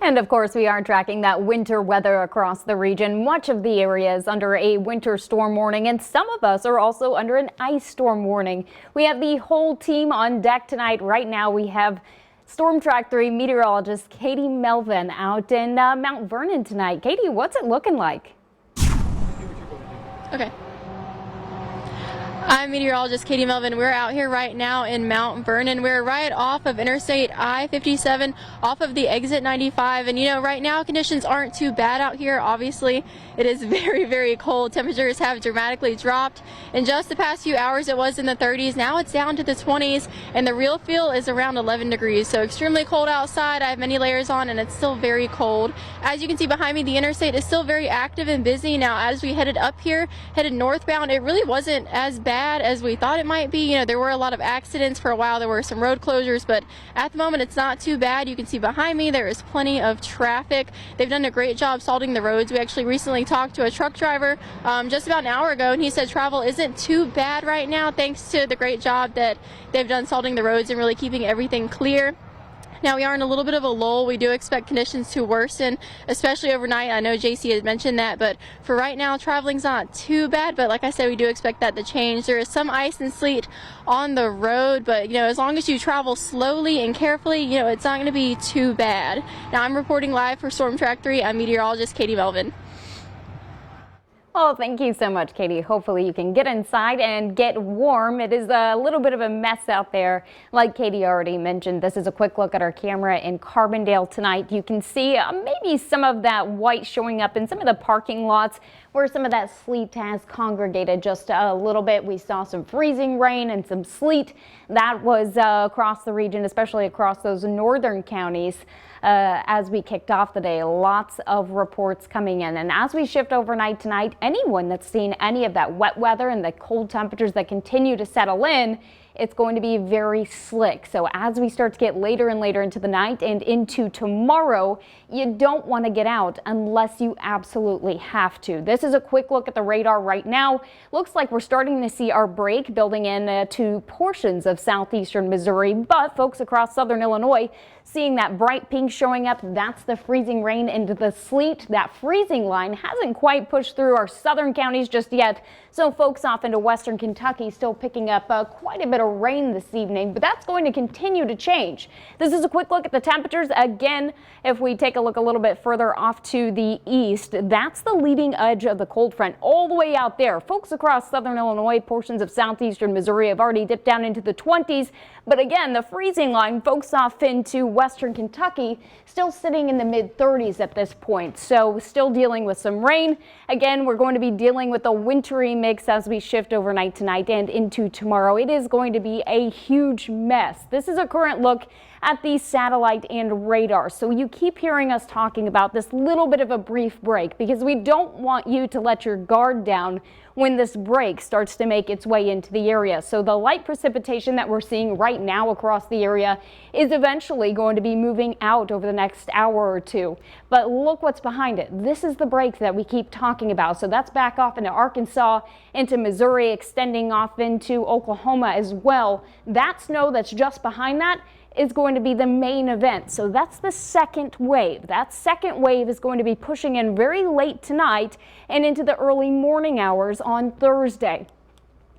And of course, we are tracking that winter weather across the region. Much of the area is under a winter storm warning, and some of us are also under an ice storm warning. We have the whole team on deck tonight. Right now, we have Storm Track 3 meteorologist Katie Melvin out in Mount Vernon tonight. Katie, what's it looking like? Okay. I'm meteorologist Katie Melvin. We're out here right now in Mount Vernon. We're right off of Interstate I-57, off of the exit 95. And you know, right now conditions aren't too bad out here. Obviously, it is very, very cold. Temperatures have dramatically dropped. In just the past few hours, it was in the 30s. Now it's down to the 20s, and the real feel is around 11 degrees. So extremely cold outside. I have many layers on, and it's still very cold. As you can see behind me, the interstate is still very active and busy. Now, as we headed up here, headed northbound, it really wasn't as bad as we thought it might be. You know, there were a lot of accidents for a while. There were some road closures, but at the moment it's not too bad. You can see behind me there is plenty of traffic. They've done a great job salting the roads. We actually recently talked to a truck driver just about an hour ago, and he said travel isn't too bad right now thanks to the great job that they've done salting the roads and really keeping everything clear. Now, we are in a little bit of a lull. We do expect conditions to worsen, especially overnight. I know JC had mentioned that, but for right now, traveling's not too bad. But like I said, we do expect that to change. There is some ice and sleet on the road, but you know, as long as you travel slowly and carefully, you know, it's not going to be too bad. Now, I'm reporting live for Storm Track 3. I'm meteorologist Katie Melvin. Well, thank you so much, Katie. Hopefully you can get inside and get warm. It is a little bit of a mess out there. Like Katie already mentioned, this is a quick look at our camera in Carbondale tonight. You can see maybe some of that white showing up in some of the parking lots where some of that sleet has congregated just a little bit. We saw some freezing rain and some sleet that was across the region, especially across those northern counties. As we kicked off the day, lots of reports coming in. And as we shift overnight tonight, anyone that's seen any of that wet weather and the cold temperatures that continue to settle in, it's going to be very slick. So as we start to get later and later into the night and into tomorrow, you don't want to get out unless you absolutely have to. This is a quick look at the radar right now. Looks like we're starting to see our break building in to portions of southeastern Missouri, but folks across southern Illinois seeing that bright pink showing up, that's the freezing rain into the sleet. That freezing line hasn't quite pushed through our southern counties just yet. So folks off into western Kentucky still picking up quite a bit of rain this evening, but that's going to continue to change. This is a quick look at the temperatures. Again, if we take a look a little bit further off to the east, that's the leading edge of the cold front all the way out there. Folks across southern Illinois, portions of southeastern Missouri have already dipped down into the 20s. But again, the freezing line, folks off into western Kentucky, still sitting in the mid 30s at this point. So still dealing with some rain. Again, we're going to be dealing with a wintry mix as we shift overnight tonight and into tomorrow. It is going to be a huge mess. This is a current look at the satellite and radar. So you keep hearing us talking about this little bit of a brief break because we don't want you to let your guard down when this break starts to make its way into the area. So the light precipitation that we're seeing right now across the area is eventually going to be moving out over the next hour or two. But look what's behind it. This is the break that we keep talking about. So that's back off into Arkansas, into Missouri, extending off into Oklahoma as well. That snow that's just behind that is going to be the main event. So that's the second wave. That second wave is going to be pushing in very late tonight and into the early morning hours on Thursday.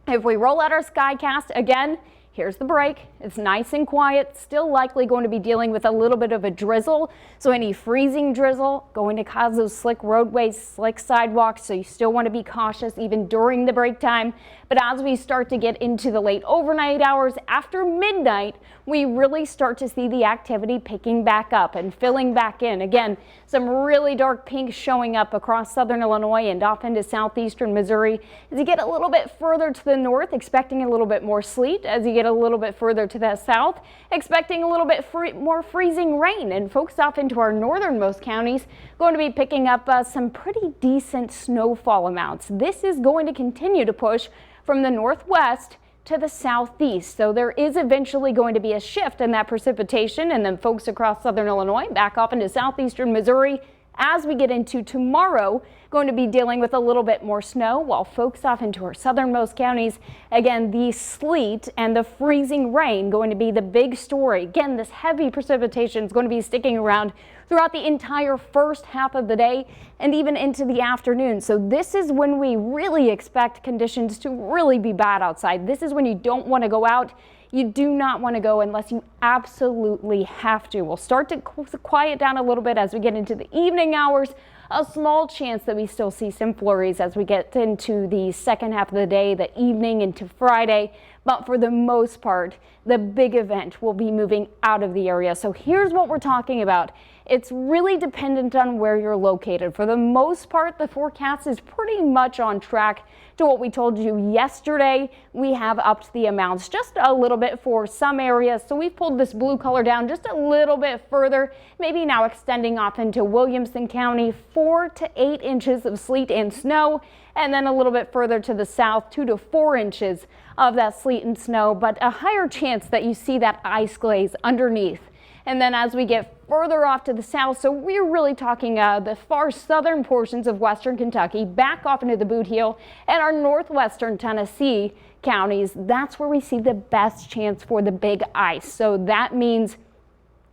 If we roll out our skycast again, here's the break. It's nice and quiet, still likely going to be dealing with a little bit of a drizzle. So any freezing drizzle going to cause those slick roadways, slick sidewalks. So you still want to be cautious even during the break time. But as we start to get into the late overnight hours after midnight, we really start to see the activity picking back up and filling back in. Again, some really dark pink showing up across southern Illinois and off into southeastern Missouri. As you get a little bit further to the north, expecting a little bit more sleet. As you get a little bit further to the south, expecting a little bit more freezing rain. And folks off into our northernmost counties going to be picking up some pretty decent snowfall amounts. This is going to continue to push from the northwest to the southeast. So there is eventually going to be a shift in that precipitation, and then folks across southern Illinois back off into southeastern Missouri As we get into tomorrow, going to be dealing with a little bit more snow, while folks off into our southernmost counties, again, the sleet and the freezing rain going to be the big story. Again, this heavy precipitation is going to be sticking around throughout the entire first half of the day and even into the afternoon. So this is when we really expect conditions to really be bad outside. This is when you don't want to go out. You do not want to go unless you absolutely have to. We'll start to quiet down a little bit as we get into the evening hours. A small chance that we still see some flurries as we get into the second half of the day, the evening into Friday. But for the most part, the big event will be moving out of the area. So here's what we're talking about. It's really dependent on where you're located. For the most part, the forecast is pretty much on track to what we told you yesterday. We have upped the amounts just a little bit for some areas. So we've pulled this blue color down just a little bit further, maybe now extending off into Williamson County, 4 to 8 inches of sleet and snow. And then a little bit further to the south, 2 to 4 inches of that sleet and snow, but a higher chance that you see that ice glaze underneath. And then as we get further off to the south, so we're really talking the far southern portions of western Kentucky, back off into the Boot Heel and our northwestern Tennessee counties, that's where we see the best chance for the big ice. So that means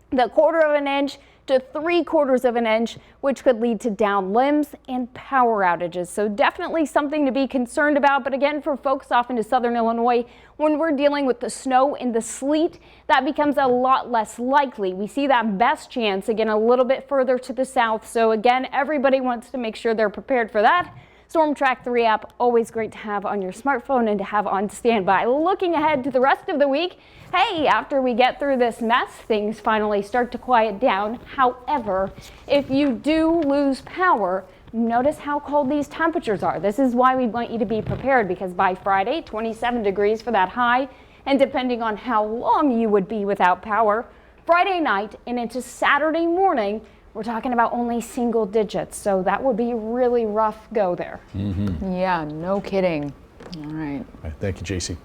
the 1/4 of an inch to 3/4 of an inch, which could lead to down limbs and power outages. So definitely something to be concerned about. But again, for folks off into southern Illinois, when we're dealing with the snow and the sleet, that becomes a lot less likely. We see that best chance again a little bit further to the south. So again, everybody wants to make sure they're prepared for that. Storm Track 3 app, always great to have on your smartphone and to have on standby. Looking ahead to the rest of the week, hey, after we get through this mess, things finally start to quiet down. However, if you do lose power, notice how cold these temperatures are. This is why we want you to be prepared, because by Friday, 27 degrees for that high, and depending on how long you would be without power, Friday night and into Saturday morning, we're talking about only single digits, so that would be really rough go there. Yeah, no kidding. All right. Thank you, JC.